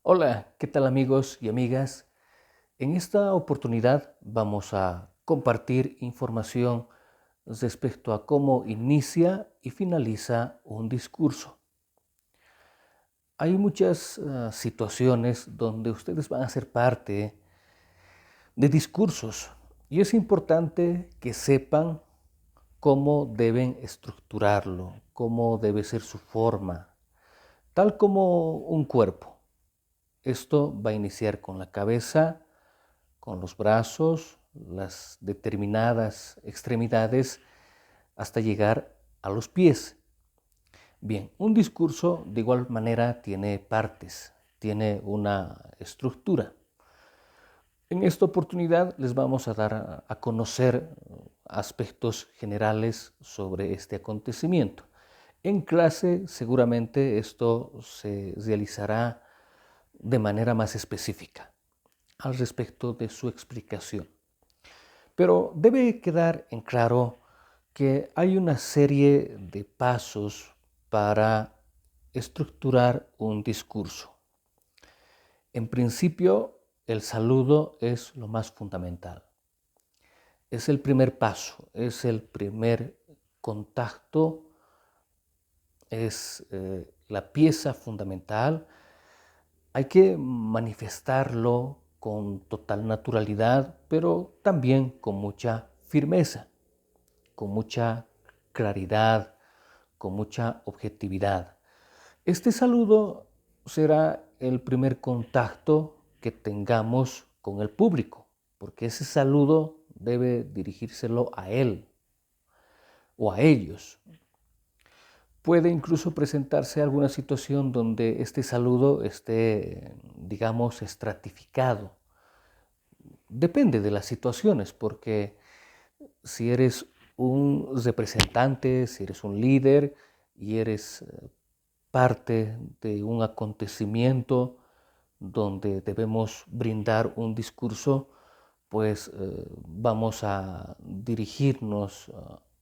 Hola, ¿qué tal amigos y amigas? En esta oportunidad vamos a compartir información respecto a cómo inicia y finaliza un discurso. Hay muchas situaciones donde ustedes van a ser parte de discursos y es importante que sepan cómo deben estructurarlo, cómo debe ser su forma, tal como un cuerpo. Esto va a iniciar con la cabeza, con los brazos, las determinadas extremidades, hasta llegar a los pies. Bien, un discurso de igual manera tiene partes, tiene una estructura. En esta oportunidad les vamos a dar a conocer aspectos generales sobre este acontecimiento. En clase seguramente esto se realizará de manera más específica al respecto de su explicación. Pero debe quedar en claro que hay una serie de pasos para estructurar un discurso. En principio, el saludo es lo más fundamental. Es el primer paso, es el primer contacto, es la pieza fundamental. Hay que manifestarlo con total naturalidad, pero también con mucha firmeza, con mucha claridad, con mucha objetividad. Este saludo será el primer contacto que tengamos con el público, porque ese saludo debe dirigírselo a él o a ellos. Puede incluso presentarse alguna situación donde este saludo esté, digamos, estratificado. Depende de las situaciones, porque si eres un representante, si eres un líder y eres parte de un acontecimiento donde debemos brindar un discurso, pues vamos a dirigirnos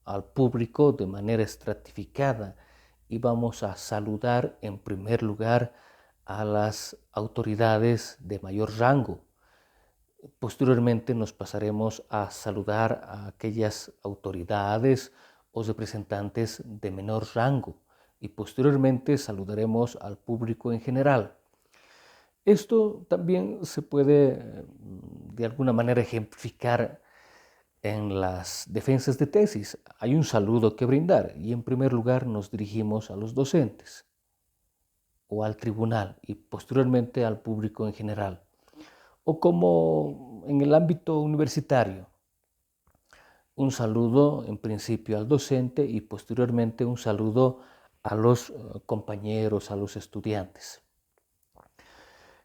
al público de manera estratificada y vamos a saludar en primer lugar a las autoridades de mayor rango. Posteriormente nos pasaremos a saludar a aquellas autoridades o representantes de menor rango y posteriormente saludaremos al público en general. Esto también se puede de alguna manera ejemplificar en las defensas de tesis. Hay un saludo que brindar y en primer lugar nos dirigimos a los docentes o al tribunal y posteriormente al público en general. O como en el ámbito universitario, un saludo en principio al docente y posteriormente un saludo a los compañeros, a los estudiantes.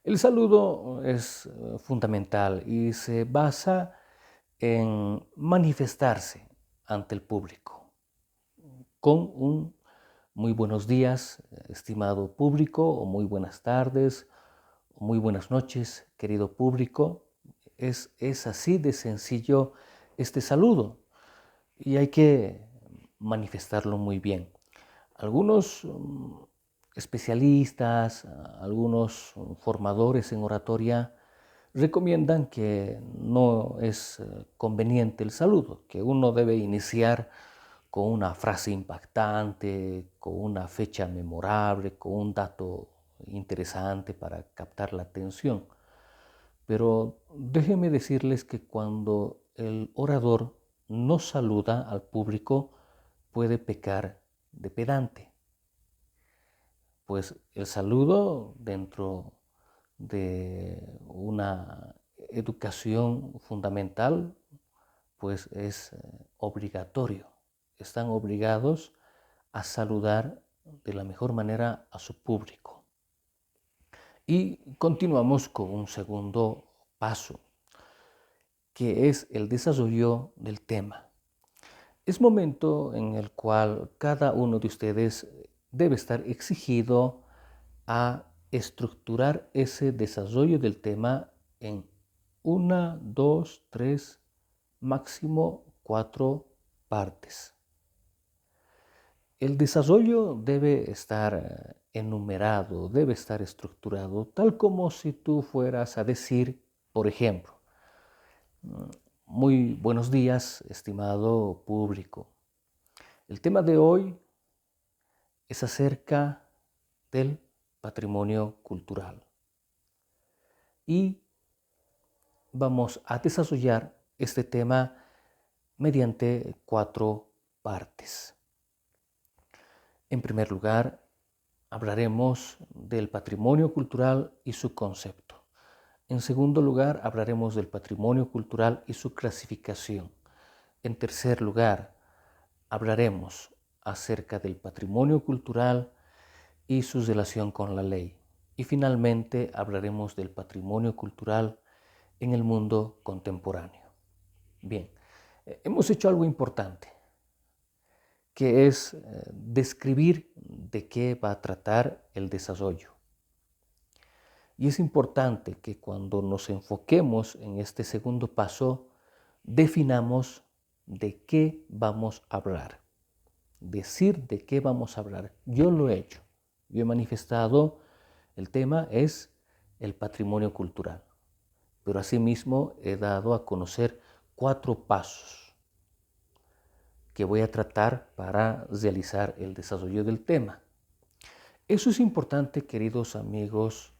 El saludo es fundamental y se basa en manifestarse ante el público con un muy buenos días, estimado público, o muy buenas tardes, o muy buenas noches, querido público. Es así de sencillo este saludo y hay que manifestarlo muy bien. Algunos especialistas, algunos formadores en oratoria recomiendan que no es conveniente el saludo, que uno debe iniciar con una frase impactante, con una fecha memorable, con un dato interesante para captar la atención. Pero déjenme decirles que cuando el orador no saluda al público, puede pecar de pedante, pues el saludo dentro de una educación fundamental, pues es obligatorio. Están obligados a saludar de la mejor manera a su público. Y continuamos con un segundo paso, que es el desarrollo del tema. Es momento en el cual cada uno de ustedes debe estar exigido a estructurar ese desarrollo del tema en una, dos, tres, máximo cuatro partes. El desarrollo debe estar enumerado, debe estar estructurado, tal como si tú fueras a decir, por ejemplo, muy buenos días, estimado público. El tema de hoy es acerca del patrimonio cultural y vamos a desarrollar este tema mediante 4 partes. En primer lugar, hablaremos del patrimonio cultural y su concepto. En segundo lugar, hablaremos del patrimonio cultural y su clasificación. En tercer lugar, hablaremos acerca del patrimonio cultural y su relación con la ley. Y finalmente hablaremos del patrimonio cultural en el mundo contemporáneo. Bien, hemos hecho algo importante, que es describir de qué va a tratar el desarrollo. Y es importante que cuando nos enfoquemos en este segundo paso, definamos de qué vamos a hablar. Decir de qué vamos a hablar. Yo lo he hecho. Yo he manifestado, el tema es el patrimonio cultural. Pero asimismo he dado a conocer 4 pasos que voy a tratar para realizar el desarrollo del tema. Eso es importante, queridos amigos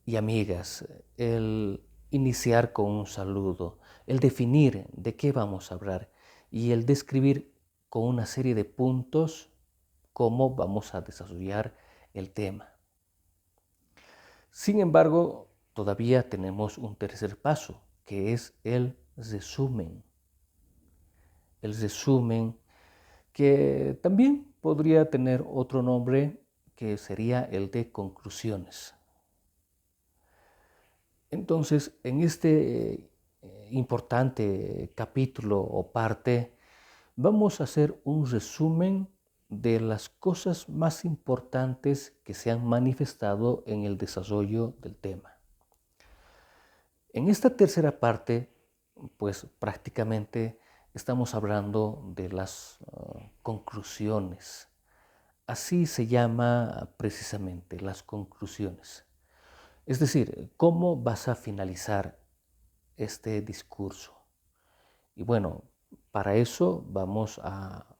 y amigas, el iniciar con un saludo, el definir de qué vamos a hablar y el describir con una serie de puntos cómo vamos a desarrollar el tema. Sin embargo, todavía tenemos un tercer paso, que es el resumen. El resumen que también podría tener otro nombre, que sería el de conclusiones. Entonces, en este importante capítulo o parte, vamos a hacer un resumen de las cosas más importantes que se han manifestado en el desarrollo del tema. En esta tercera parte, pues prácticamente estamos hablando de las conclusiones. Así se llama precisamente, las conclusiones. Es decir, ¿cómo vas a finalizar este discurso? Y bueno, para eso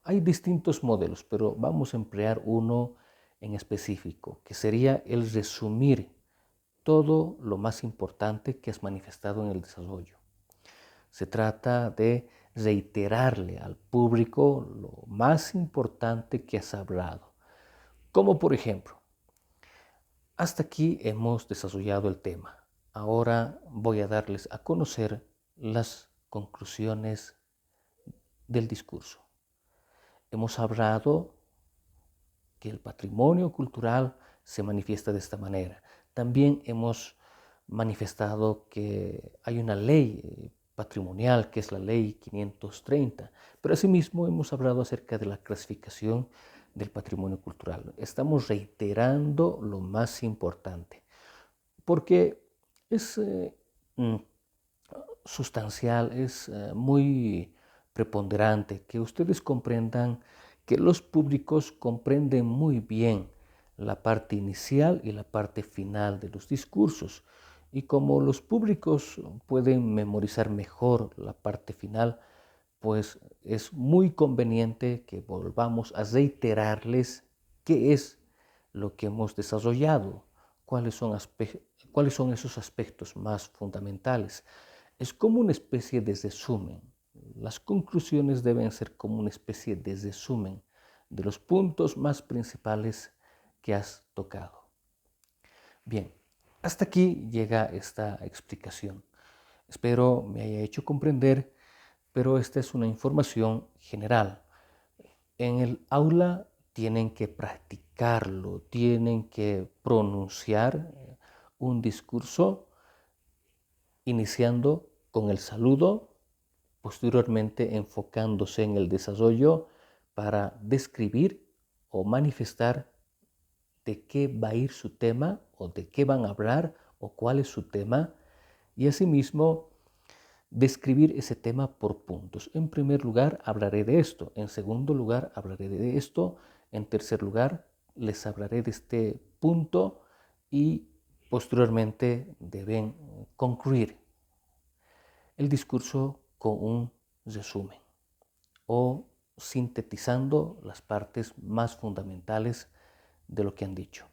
hay distintos modelos, pero vamos a emplear uno en específico, que sería el resumir todo lo más importante que has manifestado en el desarrollo. Se trata de reiterarle al público lo más importante que has hablado. Como por ejemplo, hasta aquí hemos desarrollado el tema. Ahora voy a darles a conocer las conclusiones del discurso. Hemos hablado que el patrimonio cultural se manifiesta de esta manera. También hemos manifestado que hay una ley patrimonial, que es la ley 530, pero asimismo hemos hablado acerca de la clasificación del patrimonio cultural. Estamos reiterando lo más importante, porque es sustancial, es muy preponderante que ustedes comprendan que los públicos comprenden muy bien la parte inicial y la parte final de los discursos. Y como los públicos pueden memorizar mejor la parte final, pues es muy conveniente que volvamos a reiterarles qué es lo que hemos desarrollado, cuáles son esos aspectos más fundamentales. Es como una especie de resumen. Las conclusiones deben ser como una especie de resumen de los puntos más principales que has tocado. Bien, hasta aquí llega esta explicación. Espero me haya hecho comprender, pero esta es una información general. En el aula tienen que practicarlo, tienen que pronunciar un discurso iniciando con el saludo, posteriormente enfocándose en el desarrollo para describir o manifestar de qué va a ir su tema o de qué van a hablar o cuál es su tema, y asimismo describir ese tema por puntos. En primer lugar hablaré de esto, en segundo lugar hablaré de esto, en tercer lugar les hablaré de este punto y posteriormente deben concluir el discurso con un resumen o sintetizando las partes más fundamentales de lo que han dicho.